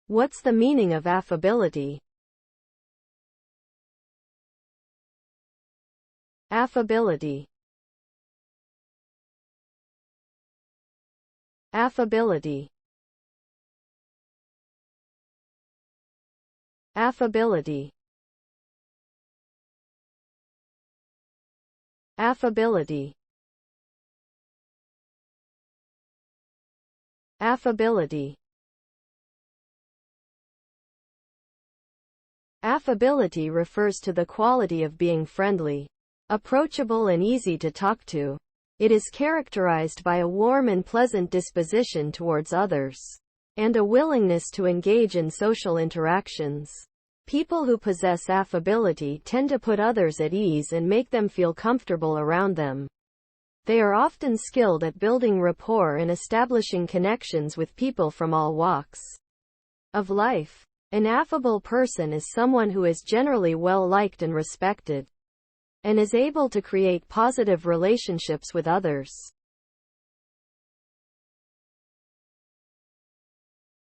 What's the meaning of affability? Affability. Affability. Affability. Affability. Affability. Affability refers to the quality of being friendly, approachable and easy to talk to. It is characterized by a warm and pleasant disposition towards others, and a willingness to engage in social interactions. People who possess affability tend to put others at ease and make them feel comfortable around them. They are often skilled at building rapport and establishing connections with people from all walks of life. An affable person is someone who is generally well liked and respected, and is able to create positive relationships with others.